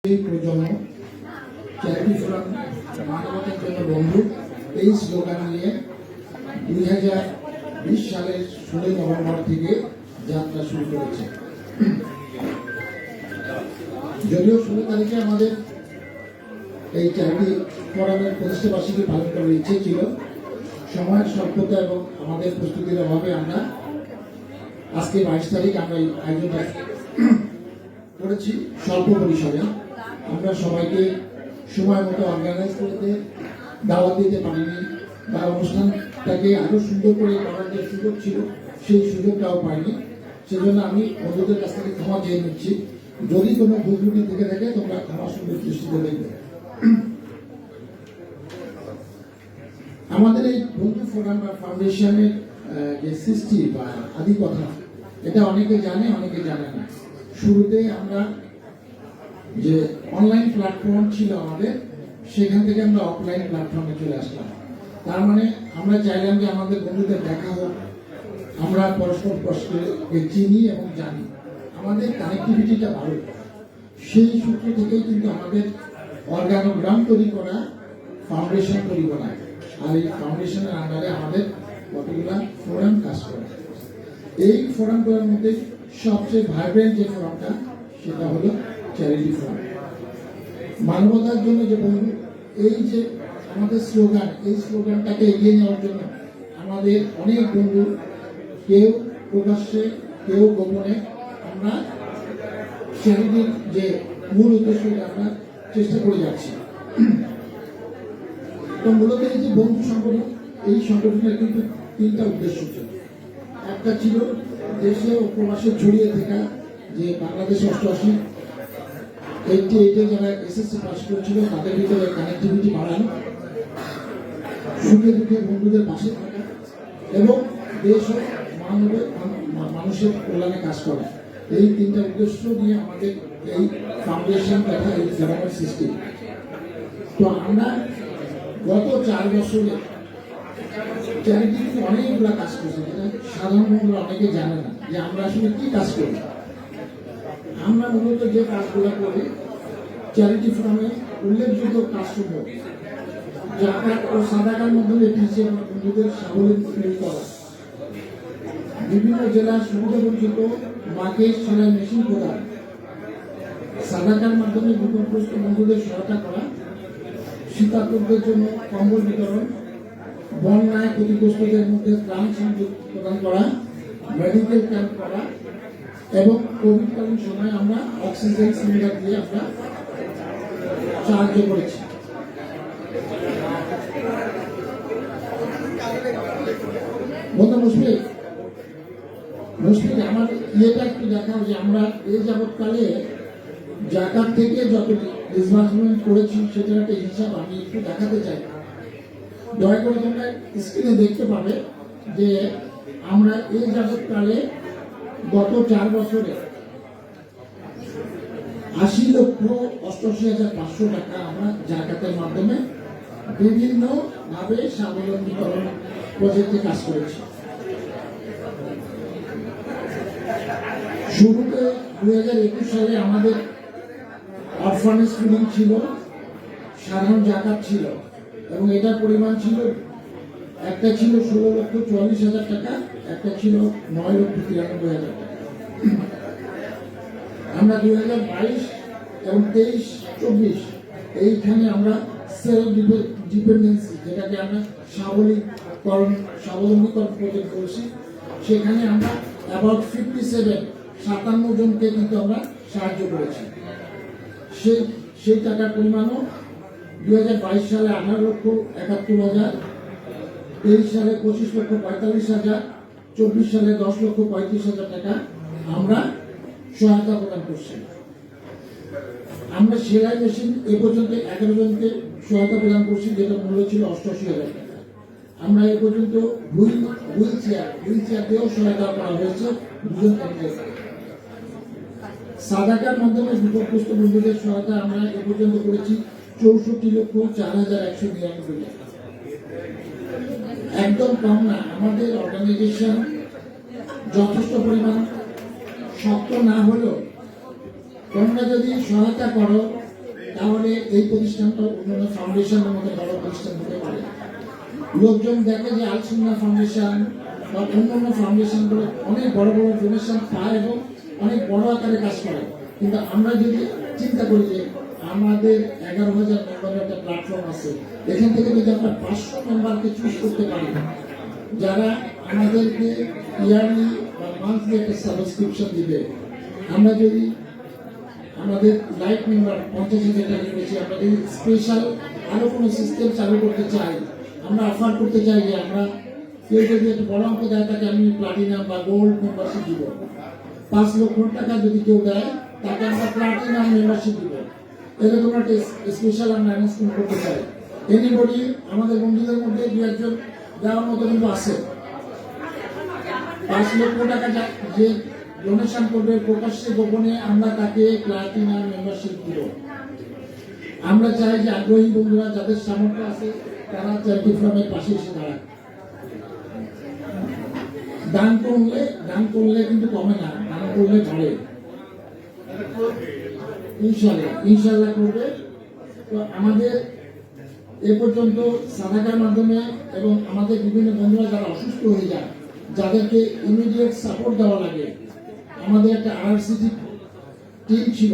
এই প্রজন্ম charity forum মানবতার জন্য বন্ধু এই স্লোগান নিয়ে 2020 সালের 16 নভেম্বর থেকে যাত্রা শুরু করেছে। যদিও 16 তারিখে আমাদের এই চ্যারিটি ফোরামের প্রতিষ্ঠা বার্ষিকী পালন করার ইচ্ছে ছিল, সময়ের স্বল্পতা এবং আমাদের প্রস্তুতির অভাবে আমরা আজকে 22 তারিখ আমরা এই আয়োজনটা করেছি স্বল্প পরিসরে। আমরা সবাইকে সময় মতো অর্গানাইজ করতে দাওয়াত দিতে পারিনি বা অনুষ্ঠানটাকে আরো সুন্দর করে করার যে সুযোগ ছিল সেই সুযোগটাও পাইনি। সেজন্য আমি বন্ধুদের কাছ থেকে ক্ষমা চেয়ে নিচ্ছি। যদি কোনো ভুল ত্রুটি থেকে থাকে তোমরা ক্ষমা সুন্দর দৃষ্টিতে দেখবে। আমাদের এই বন্ধু ফোরাম বা ফাউন্ডেশনের যে সৃষ্টি বা আদি কথা, এটা অনেকে জানে অনেকে জানে না। শুরুতে আমরা যে অনলাইন প্ল্যাটফর্ম ছিল আমাদের, সেখান থেকে আমরা অফলাইন প্ল্যাটফর্মে চলে আসলাম। তার মানে আমরা চাইলাম যে আমাদের বন্ধুদের দেখা হোক, আমরা পরস্পর পরস্পরকে চিনি এবং জানি, আমাদের কানেক্টিভিটিটা ভালো। সেই সূত্র থেকেই কিন্তু আমাদের অর্গানোগ্রাম তৈরি করা, ফাউন্ডেশন তৈরি করা, আর এই ফাউন্ডেশনের আন্ডারে আমাদের কতগুলা ফোরাম কাজ করে। এই ফোরামগুলোর মধ্যে সবচেয়ে ভাইব্রেন্ট যে ফোরামটা সেটা হলো চ্যারিটি ফোরাম, মানবতার জন্য যে বন্ধু। এই যে আমাদের স্লোগান, এই স্লোগানটাকে এগিয়ে নেওয়ার জন্য আমাদের অনেক বন্ধু, কেউ প্রকাশ্যে কেউ গোপনে, আমরা চ্যারিটির যে মূল উদ্দেশ্যটা আমরা চেষ্টা করে যাচ্ছি। তো মূলত এই যে বন্ধু সংগঠন, এই সংগঠনের কিন্তু তিনটা উদ্দেশ্য ছিল। একটা ছিল দেশে ও প্রবাসে ছড়িয়ে থাকা যে বাংলাদেশ 88 যারা এসএসসি পাস করেছিল তাদের ভিতরে কানেক্টিভিটি বাড়ানো, সুখে দুঃখে বন্ধুদের পাশে থাকা এবং দেশ ও মানুষের কল্যাণে কাজ করা। এই তিনটা উদ্দেশ্য নিয়ে আমাদের এই ফাউন্ডেশন তথা এই ফোরামের সৃষ্টি। তো আমরা গত 4 বছরে চ্যারিটি অনেকগুলো কাজ করছি, যেটা সাধারণ বন্ধুরা অনেকে জানে না যে আমরা আসলে কি কাজ করি। আমরা মূলত যে কাজগুলো করি চ্যারিটি ফোরামে উল্লেখযোগ্য কাজসমূহ জাকাত ও সাদাকার মাধ্যমে পিছিয়ে বন্ধুদের স্বাবলম্বী করা, বিভিন্ন জেলার সুবিধাবঞ্চিত মাকে সেলাই মেশিন প্রদান, সাদাকার মাধ্যমে বিপদগ্রস্ত বন্ধুদের সহায়তা করা, শীতার্তদের জন্য কম্বল বিতরণ, বন্যায় ক্ষতিগ্রস্তদের মধ্যে ত্রাণ সংযোগ প্রদান করা, মেডিকেল ক্যাম্প করা এবং কোভিডকালীন সময় আমরা অক্সিজেন সিলিন্ডার দিয়ে আমরা সাহায্য করেছি। বন্ধু মুশফিক আমার ইয়েটা একটু দেখাও যে আমরা এই যাবৎকালে জাকাত থেকে যত ডিসবার্সমেন্ট করেছি সেটার একটা হিসাব আমি একটু দেখাতে চাই। দয়া করে তোমরা স্ক্রিনে দেখতে পাবে যে আমরা এই যাবৎকালে গত 4 বছরে 80,88,500 টাকা আমরা জাকাতের মাধ্যমে বিভিন্ন ভাবে স্বাবলম্বীকরণ প্রজেক্টে কাজ করেছি। শুরুতে 2021 সালে আমাদের অরফানেজ ফিডিং ছিল, সাধারণ জাকাত ছিল এবং এটার পরিমাণ ছিল, একটা ছিল 16,44,000 টাকা, একটা ছিল 9,93,000 টাকা। আমরা 2022 এবং 23-24 এইখানে আমরা সেলফ ডিপেন্ডেন্সি, যেটাকে আমরা স্বাবলম্বীকরণ প্রজেক্ট করেছি, সেখানে আমরা অ্যাবাউট 57 জনকে কিন্তু আমরা সাহায্য করেছি। সেই টাকার পরিমাণও 2022 সালে 18,71,000, 23 সালে 25,45,000, 24 সালে 10,35,000 টাকা আমরা সহায়তা প্রদান করছি। আমরা সেলাই মেশিন এ পর্যন্ত 11 জনকে সহায়তা প্রদান করছি, যেটা মূল্য ছিল 88,000 টাকা। আমরা এ পর্যন্ত হুইল চেয়ার দিয়েও সহায়তা করা হয়েছে 2 জনকে। সাদাকার মাধ্যমে বিপদগ্রস্ত বন্ধুদের সহায়তা আমরা এ পর্যন্ত করেছি 64,04,199 টাকা। একদম কম না, আমাদের অর্গানাইজেশন যথেষ্ট পরিমাণ শক্ত না হলেও তোমরা যদি সহায়তা করো তাহলে এই প্রতিষ্ঠানটা অন্যান্য ফাউন্ডেশনের মধ্যে বড় প্রতিষ্ঠান হতে পারে। লোকজন দেখে যে আল সুন্নাহ ফাউন্ডেশন বা অন্যান্য ফাউন্ডেশনগুলো অনেক বড় বড় ডোনেশন পায় এবং অনেক বড় আকারে কাজ করে, কিন্তু আমরা যদি চিন্তা করি যে আমাদের 11,000 মেম্বারের একটা প্ল্যাটফর্ম আছে, এখান থেকে যদি আমরা 500 মেম্বারকে চুজ করতে পারি যারা আমাদেরকে ইয়ারলি বা মান্থলি একটা সাবস্ক্রিপশন দিবে, আমরা যদি আমাদের লাইট মেম্বার 50,000 টাকা করেছি, আমরা যদি স্পেশাল আরো কোনো সিস্টেম চালু করতে চাই, আমরা অফার করতে চাই যে আমরা কেউ যদি একটা বড় অঙ্ক দেয় তাকে আমি প্লাটিনাম বা গোল্ড মেম্বারশিপ দিব, 5 লক্ষ টাকা যদি কেউ দেয় তাকে আমরা প্লাটিনাম মেম্বারশিপ দিব, এরকম একটা স্পেশাল আমরা অ্যানাউন্সমেন্ট করতে চাই। এনিবডি আমাদের বন্ধুদের মধ্যে 2-1 দেওয়ার মতো কিন্তু আছে। 5 লক্ষ টাকা যে ডোনেশন করবে প্রকাশ্যে গোপনে আমরা তাকে প্লাটিনাম মেম্বারশিপ দিব। আমরা চাই যে আগ্রহী বন্ধুরা যাদের সামর্থ্য আছে তারা চ্যারিটি ফোরামের পাশে এসে দাঁড়ায়। দান করলে কিন্তু কমে না, দান করলে বাড়ে। ইনশাল্লাহ করবে। তো আমাদের এ পর্যন্ত সাদাকার মাধ্যমে এবং আমাদের বিভিন্ন বন্ধুরা যারা অসুস্থ হয়ে যায়, যাদেরকে ইমিডিয়েট সাপোর্ট দেওয়া লাগে, আমাদের একটা আরআরসিটি টিম ছিল,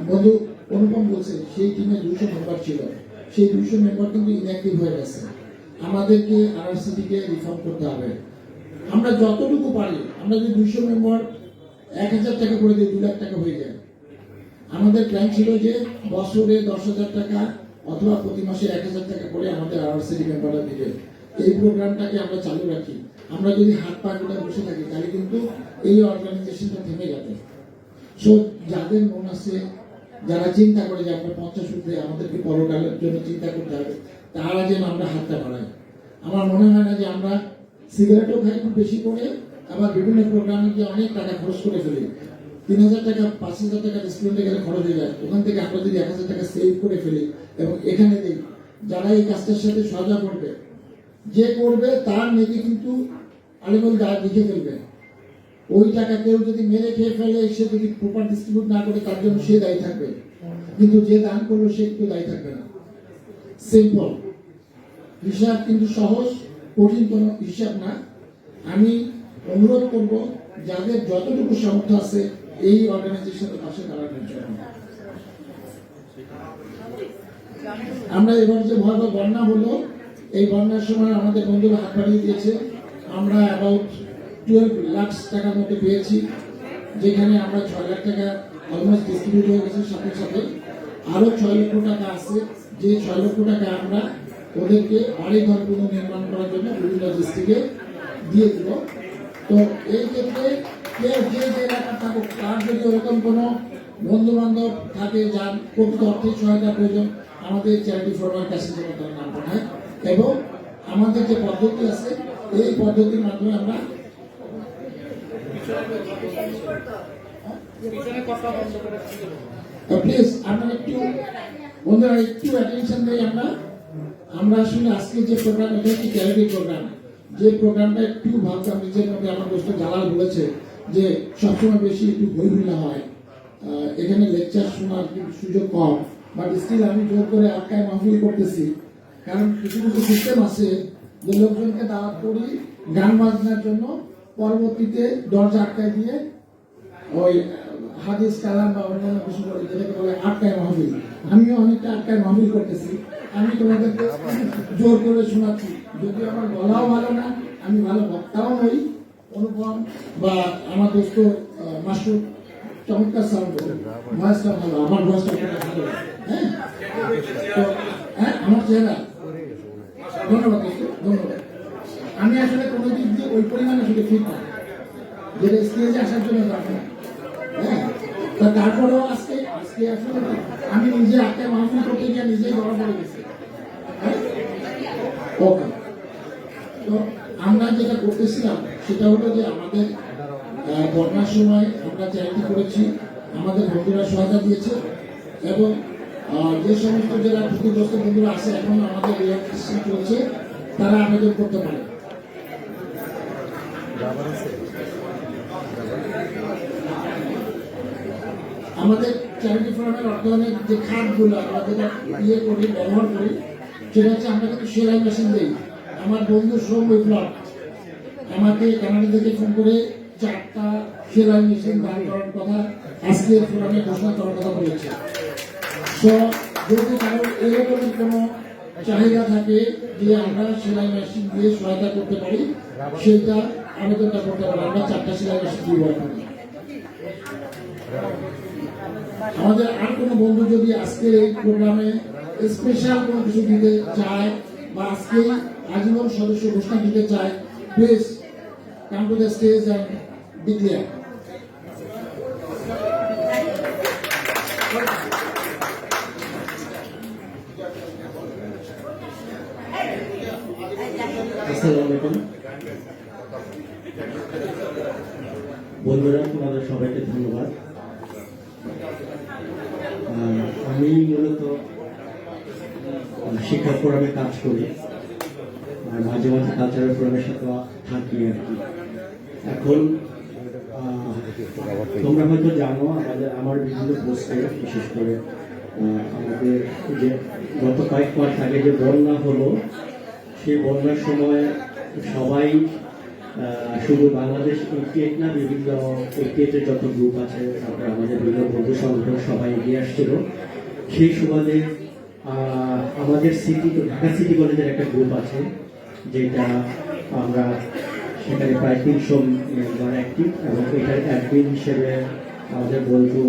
বন্ধু অনুপম বলছে সেই টিমে 200 মেম্বার ছিল, সেই 200 মেম্বার কিন্তু ইনঅ্যাক্টিভ হয়ে গেছে। আমাদেরকে আরআরসিটিকে রিফর্ম করতে হবে। আমরা যতটুকু পারি, আমরা যদি 200 মেম্বার 1,000 টাকা করে দিই 2 লাখ টাকা হয়ে যায়। আমাদের প্ল্যান ছিল যে বছরে 10,000 টাকা অথবা প্রতি মাসে 1,000 টাকা করে আমাদের আরআরসিটি মেম্বাররা দিবে। এই প্রোগ্রামটাকে আমরা চালু রাখি। আমরা যদি হাত পা গুলো বসে থাকি তাহলে কিন্তু এই অর্গানাইজেশনটা থেমে যাবে। সো যাদের মন আছে, যারা চিন্তা করে যে আমরা 50 উঠে আমাদেরকে পরকালের জন্য চিন্তা করতে হবে, তারা যেন আমরা হাতটা বাড়াই। আমার মনে হয় না যে আমরা সিগারেটও খাই খুব বেশি করে, আবার বিভিন্ন প্রোগ্রামে গিয়ে অনেক টাকা খরচ করে ফেলি। 3,000 টাকা 5,000 টাকা রেস্টুরেন্টে গেলে খরচ হয়ে যায়, ওখান থেকে আমরা যদি 1,000 টাকা সেভ করে ফেলি এবং এখানে দিই, যারা এই কাজটার সাথে সহযোগিতা করবে, যে করবে তার নেকি কিন্তু আলিমুল গায়ে লিখে ফেলবে। ওই টাকা কেউ যদি মেরে খেয়ে ফেলে, সে যদি প্রপার ডিস্ট্রিবিউট না করে তার জন্য সে দায়ী থাকবে, কিন্তু যে দান করলো সে কিন্তু দায়ী থাকবে না। সিম্পল হিসাব, কিন্তু সহজ, কঠিন কোনো হিসাব না। আমি অনুরোধ করব যাদের যতটুকু সামর্থ্য আছে এই অর্গানাইজেশনের পাশে দাঁড়ানোর জন্য। আমরা এবার যে ভয়াবহ বন্যা হলো, এই বন্যার সময় আমাদের বন্ধুরা হাত বাড়িয়ে দিয়েছে। আমরা অ্যাবাউট 12 লাখ টাকার মতো পেয়েছি, যেখানে আমরা 6 লাখ টাকা অলমোস্ট ডিস্ট্রিবিউট হয়ে গেছে। সাথে সাথে আরো 6 লক্ষ টাকা আছে, যে 6 লক্ষ টাকা আমরা ওদেরকে বাড়ি ঘর পুনর্নির্মাণ করার জন্য বিভিন্ন ডিস্ট্রিক্টে দিয়ে দিব। তো এই ক্ষেত্রে কেউ যে এলাকা থাকুক, তার যদি ওরকম কোনো বন্ধু বান্ধব থাকে যার প্রকৃত আর্থিক সহায়তা প্রয়োজন, আমাদের চ্যারিটি ফোরামের কাছে যেন তারা নাম পাঠায়। এবং আমাদের যে পদ্ধতি আছে, এই পদ্ধতির মাধ্যমে আমরা প্লিজ আপনারা একটু বন্ধুরা একটু অ্যাটেনশন দেই। আমরা আসলে আজকে যে প্রোগ্রাম, এটা হচ্ছে চ্যারিটি প্রোগ্রাম। যে প্রোগ্রামটা একটু ভাবতাম নিজের মধ্যে, আমার দোস্ত জালাল বলেছে যে সবসময় বেশি একটু বইগুলা হয়, এখানে লেকচার শোনার সুযোগ কম, বাট স্টিল আমি জোর করে আটকায় মাহফিল করতেছি। কারণ কিছু কিছু সিস্টেম আছে যে লোকজনকে দাওয়াত করি গান বাজনার জন্য, পরবর্তীতে দরজা আটকায় দিয়ে ওই হাদিস কালাম বা অন্যান্য কিছু করে, যেটাকে বলে আটকায় মাহফিল। আমিও অনেকটা আটকায় মাহফিল করতেছি। আমি তোমাদেরকে জোর করে শোনাচ্ছি, যদিও আমার গলাও ভালো না, আমি ভালো বক্তাও নই। অনুপম বা আমার দোস্ত মাসুদ চমৎকার সাউন্ড, ভয়েসটা ভালো, আমার ভয়েসটা ভালো। হ্যাঁ, তো হ্যাঁ আমার চেহারা, ধন্যবাদ দোস্ত, ধন্যবাদ। আমি আসলে কোনো দিক দিয়ে ওই পরিমাণে আসলে ফিট না, যেটা স্টেজে আসার জন্য দরকার। হ্যাঁ, তা তারপরেও আজকে আসলে আমি নিজে আটকে মাহফিল করতে গিয়ে নিজেই ধরা পড়ে গেছি। ওকে, তো আমরা যেটা করতেছিলাম সেটা হলো যে আমাদের বন্যার সময় আমরা চ্যারিটি করেছি, আমাদের বন্ধুরা সহায়তা দিয়েছে, এবং যে সমস্ত যারা ক্ষতিগ্রস্ত বন্ধুরা আছে এখন আমাদের রিয়াকশন চলছে, তারা আবেদন করতে পারে। আমাদের চ্যারিটি ফোরামের অর্থায়নের যে খাতগুলো আমরা যেটা করি ব্যবহার করি সেটা হচ্ছে আমরা কিন্তু সেলাই মেশিন দিই। আমার বন্ধু শ্রম বিপ্লব আমাকে কানাডা থেকে ফোন করে 4টা সেলাই মেশিন দান করার কথা আজকে ফোরামে ঘোষণা করার কথা বলেছে। তো যদি কারোর এরকমের কোনো চাহিদা থাকে যে আমরা সেলাই মেশিন দিয়ে সহায়তা করতে পারি সেটা আবেদনটা করতে পারি। আমরা 4টা সেলাই মেশিন দিব। আমাদের আর কোনো বন্ধু যদি আজকে এই প্রোগ্রামে স্পেশাল কোনো কিছু দিতে চায় বা আজকে আজীবন সদস্য ঘোষণা দিতে চায়, please come to the stage and declare. আসসালামু বন্ধুরা, তোমাদের সবাইকে ধন্যবাদ। আমি মূলত শিক্ষা ফোরামে কাজ করি আর মাঝে মাঝে কালচারাল ফোরামের সাথে থাকি আর কি। এখন তোমরা হয়তো জানো আমার বিভিন্ন পোস্টে, বিশেষ করে আমাদের যে গত কয়েক মাস আগে যে বন্যা হলো, সেই বন্যার সময় সবাই শুধু বাংলাদেশ 88 না, বিভিন্ন 88-এর যত গ্রুপ আছে, তারপরে আমাদের বিভিন্ন বন্ধু সংগঠন সবাই এগিয়ে আসছিল। সেই সুবাদে আমাদের ঢাকা সিটি কলেজের একটা গ্রুপ আছে, যেটা আমরা সেখানে প্রায় 300 মেম্বার অ্যাক্টিভ, এবং এটার অ্যাডমিন হিসেবে আমাদের বন্ধু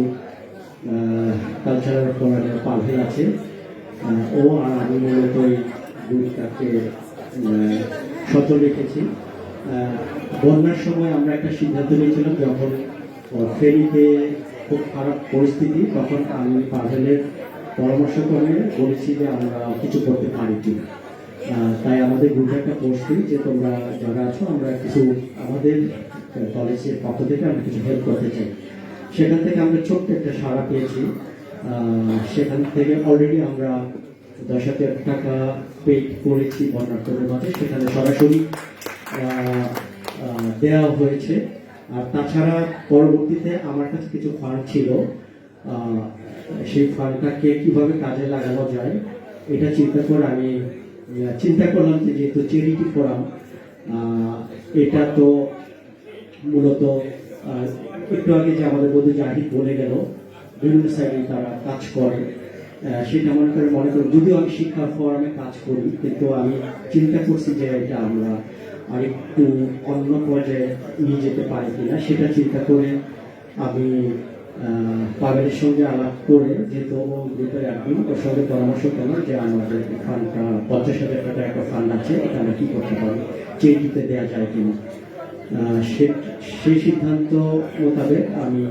কালচারাল ফোরামের পাভেল আছে। ও আর আমি মূলত এই গ্রুপটাকে সচল রেখেছি। বন্যার সময় আমরা একটা সিদ্ধান্ত নিয়েছিলাম, যখন ফেরিতে খুব খারাপ পরিস্থিতি, তখন আমি পাভেলের পরামর্শ করে বলেছি যে আমরা কিছু করতে পারি কি। তাই আমাদের গ্রুপে একটা পোস্ট দিই যে তোমরা যারা আছো, আমরা কিছু আমাদের কলেজের পক্ষ থেকে আমরা কিছু হেল্প করতে চাই। সেখান থেকে আমরা ছোট্ট একটা সাড়া পেয়েছি। সেখান থেকে অলরেডি আমরা 10,000 টাকা পেড করেছি বন্যার্থদের মাঝে, সেখানে সরাসরি দেওয়া হয়েছে। আর তাছাড়া পরবর্তীতে আমার কাছে কিছু ফান্ড ছিল, সেই ফান্ডটাকে কিভাবে কাজে লাগানো যায় এটা চিন্তা করে আমি চিন্তা করলাম যে যেহেতু চ্যারিটি ফোরাম, এটা তো মূলত একটু আগে যে আমাদের বন্ধু জাহিদ বলে গেল, বিভিন্ন সাইডে তারা কাজ করে, সেটা মনে করি যদিও আমি শিক্ষা ফোরামে কাজ করি, কিন্তু আমি চিন্তা করছি যে এটা আমরা আরেকটু অন্য পর্যায়ে নিয়ে যেতে পারি কিনা। সেটা চিন্তা করে আমি পাভেলের সঙ্গে আলাপ করে, যেহেতু ও গ্রুপের অ্যাডমিন, ওর সঙ্গে পরামর্শ করলাম যে আমাদের ফান্ডটা 50,000 টাকা একটা ফান্ড আছে, এটা আমরা কি করতে পারি, চ্যারিটিতে দেওয়া যায় কিনা। সেই সিদ্ধান্ত মোতাবেক আমি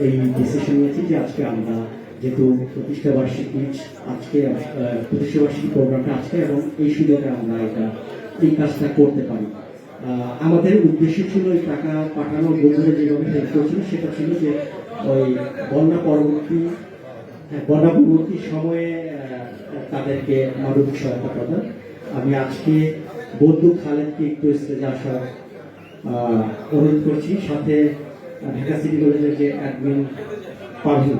এই ডিসিশন নিয়েছি যে আজকে আমরা যেহেতু প্রতিষ্ঠাবার্ষিকী প্রোগ্রামটা আজকে, এবং এই সুযোগে আমরা এই কাজটা করতে পারি। আমাদের উদ্দেশ্য ছিল এই টাকা পাঠানোর বন্ধুরা যেভাবে হেল্প করেছিল, সেটা ছিল যে ওই বন্যা পরবর্তী সময়ে তাদেরকে মানবিক সহায়তা প্রদান। আমি আজকে বন্ধু খালেদকে একটু স্টেজে আসার অনুরোধ করছি, সাথে ঢাকা সিটি কলেজের যে অ্যাডমিন পারভিন